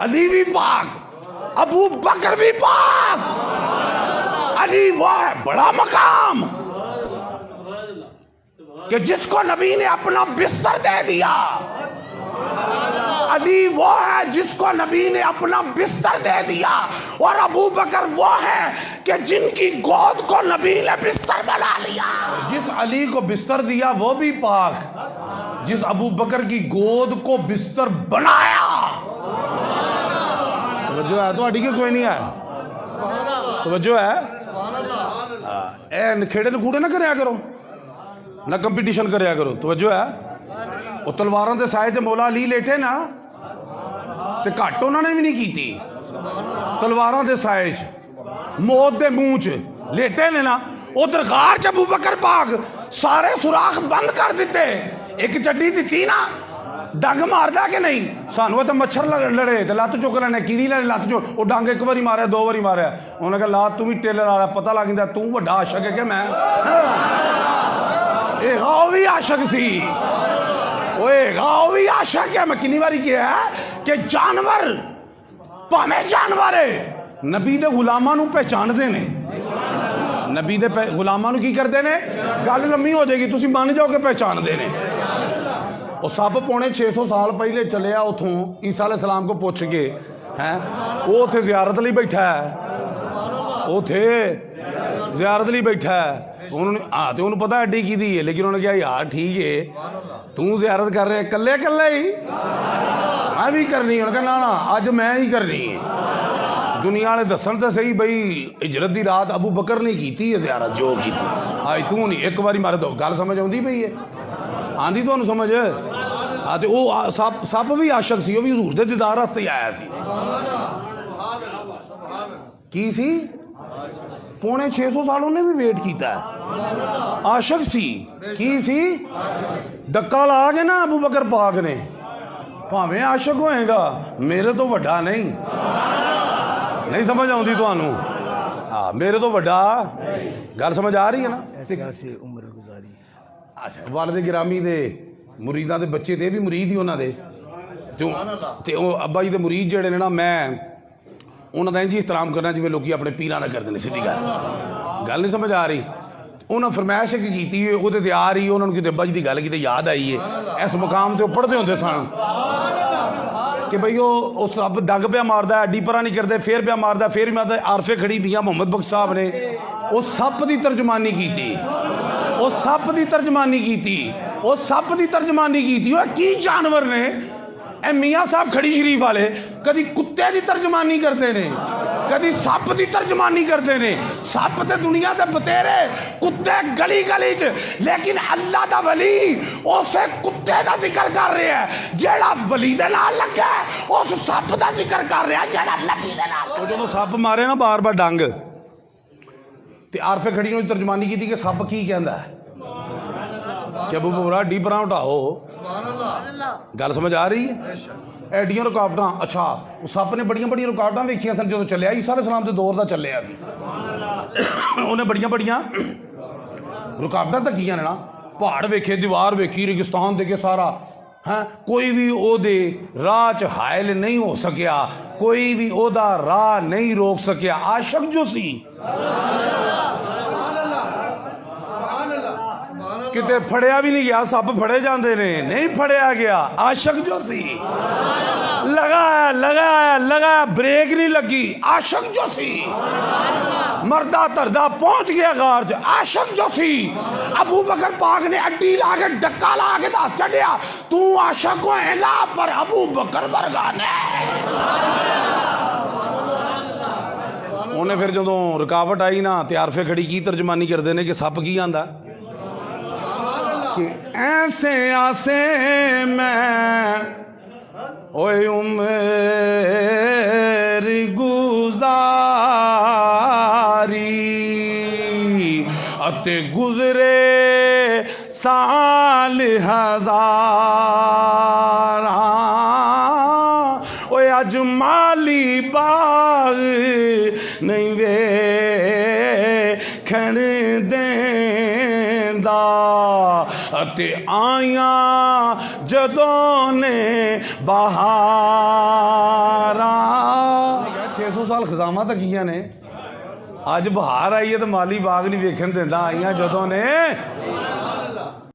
अली भी पाक, अबू बकर भी पाक। अली वो है बड़ा मकाम कि जिसको नबी ने अपना बिस्तर दे दिया। अली वो है जिसको नबी ने अपना बिस्तर दे दिया। और अबू बकर वो है कि जिनकी गोद को नबी ने बिस्तर बना लिया। जिस अली को बिस्तर दिया वो भी पाक, जिस अबू बकर की गोद को बिस्तर बनाया। तवज्जो है तो अड़ी के कोई नहीं है, तवज्जो है। ए नखेड़े नखूड़े ना करया करो, ना कंपटीशन करया करो, तवज्जो है। वो तलवारों के साए च मौला अली लेटे ना, तो घट उन्होंने भी नहीं की। तलवारों के साए च मौत के मुंह च लेटे ने ना, उधर गार च अबू बकर पाक सारे सुराख बंद कर दिते। एक चड्डी दी ना, डंग मारदा कि नहीं? सानू तो मच्छर लड़े तो लत्त चुक लेने, कीड़ी लेने लत्त चुक, वो डंग एक बारी मारे, दो बारी मारे, उन्हें कहा ला तू भी टेलर वाला, पता लग जाता तू वड्डा आशक है कि मैं। वो भी आशक सी, वो भी आशक है। मैं कितनी बारी किया है कि जानवर भावें जानवर है नबी दे गुलामां नूं पहचानदे ने। नबी दे गुलामां नूं की करदे ने? गल लम्मी हो जाएगी, तुसीं मान जाओ कि पहचानदे ने। वो सब पौने 600 साल पहले चलिया उतों ईसा अलैहिस्सलाम को पुछ के, हैं वो उथे जियारत लिए बैठा है, उथे जियारत लिए बैठा है। उन्होंने हाँ तो उन्होंने पता अड्डी की दी है, लेकिन उन्होंने कहा यार ठीक है तू जियारत कर रहे कल्ले कल्ले ही, मैं भी करनी है। उन्होंने कहा ना अज मैं ही करनी है। दुनिया वाले दसन तो सही बई हिजरत की रात अबू बकर ने की है जियारत, जो की अज तू नहीं एक बारी मारे दो। गल समझ आती पई है, आँदी तुहानू समझ? हाँ तो वो सप भी आशक सी, वो भी हजूर के दीदार वास्ते आया सी। की सी पौने 600 साल उन्हें भी वेट किया, आशक सी। की सी डक्का ला के ना अबू बकर पाक ने, भावें आशक होएगा मेरे तो वड्डा नहीं, नहीं समझ आती तुहानू? हाँ मेरे तो वड्डा, गल समझ आ रही है ना? ऐसे उम्र गुजारी। अच्छा वालद गिरामी दे मुरीदा दे बच्चे ते भी मुरीद ही उन्होंने ते अब्बा जी दे मुरीद जेड़े ने ना, मैं उन्होंने इंज एहतराम करना जिवें लोग अपने पीरां दा करदे ने। सीधी गल नहीं समझ आ रही? उन्हें फरमाइश की वो तो तैयार ही, उन्होंने कितने अब्बा जी की गल की याद आई है। इस मुकाम से पढ़ते होंगे सन कि बई वो सब डग पिया मारदा, अड्डी परा नहीं करते, फिर पिया मारदा, फिर मारदा। आरफे खड़ी मियां मोहम्मद बख्श साहब ने वो सप की तर्जमानी की, वो सप की तर्जमानी की, वो सप की तर्जमानी की। की जानवर ने ए मियाँ साहब खड़ी शरीफ वाले कभी कुत्ते की तर्जमानी करते हैं, कभी सप की तर्जमानी करते हैं। सप तो दुनिया के बतेरे, कुत्ते गली गली च, लेकिन अल्लाह का वली उस कुत्ते का जिक्र कर रहे हैं जेड़ा वली दे नाल लगा है, उस सप का जिक्र कर रहा है जेड़ा नबी दे नाल। जो सप मारे ना बार बार डंग, ते आरफे खड़ी ने तर्जमानी की कि सप की कहता है कि अबू बकरा डी परा उठाओ। गल समझ आ रही है? एडियां रुकावट। अच्छा उस सप ने बड़िया बड़िया रुकावट वेखिया सन जो चलिया ईसा अलैहिस्सलाम के दौर का चलिया सी, उन्हें बड़िया बड़िया रुकावट तकिया ने ना, पहाड़ वेखे, दीवार वेखी, रेगिस्तान देखे सारा, हैं कोई भी ओदे राह च हायल नहीं हो सकिया, कोई भी ओदा राह नहीं रोक सकिया। आशक जो सी किते फड़िया भी नहीं गया, सप फड़े जाते ने, नहीं फड़िया गया। आशक जो सी लगाया लगाया लगाया, ब्रेक नहीं लगी। आशक जो सी मरदा तरदा पहुंच गया गार च। आशक जो सी अबू बकर पाक ने अड्डी ला के डक्का ला के दस चढ़िया तू आशक होएगा, पर अबू बकर वर्गा ने। उन्हें फिर जो रुकावट आई ना, त्यारफे खड़ी की तर्जमानी करते हैं कि सप की आंदा कि ऐसे आसे मैं ओए उम्र गुजारी अते गुजरे साल हजार, ओए अज माली बाग नहीं वेखण देंदा अते आया जदों ने बहारा। 600 ਸਾਲ ਖਜ਼ਾਮਾਂ ਤੱਕੀਆਂ ਨੇ। ਅੱਜ ਬਹਾਰ ਆਈ ਹੈ ਤੇ ਮਾਲੀ ਬਾਗ ਨਹੀਂ ਵੇਖਣ ਦਿੰਦਾ, ਆਈਆਂ ਜਦੋਂ ਨੇ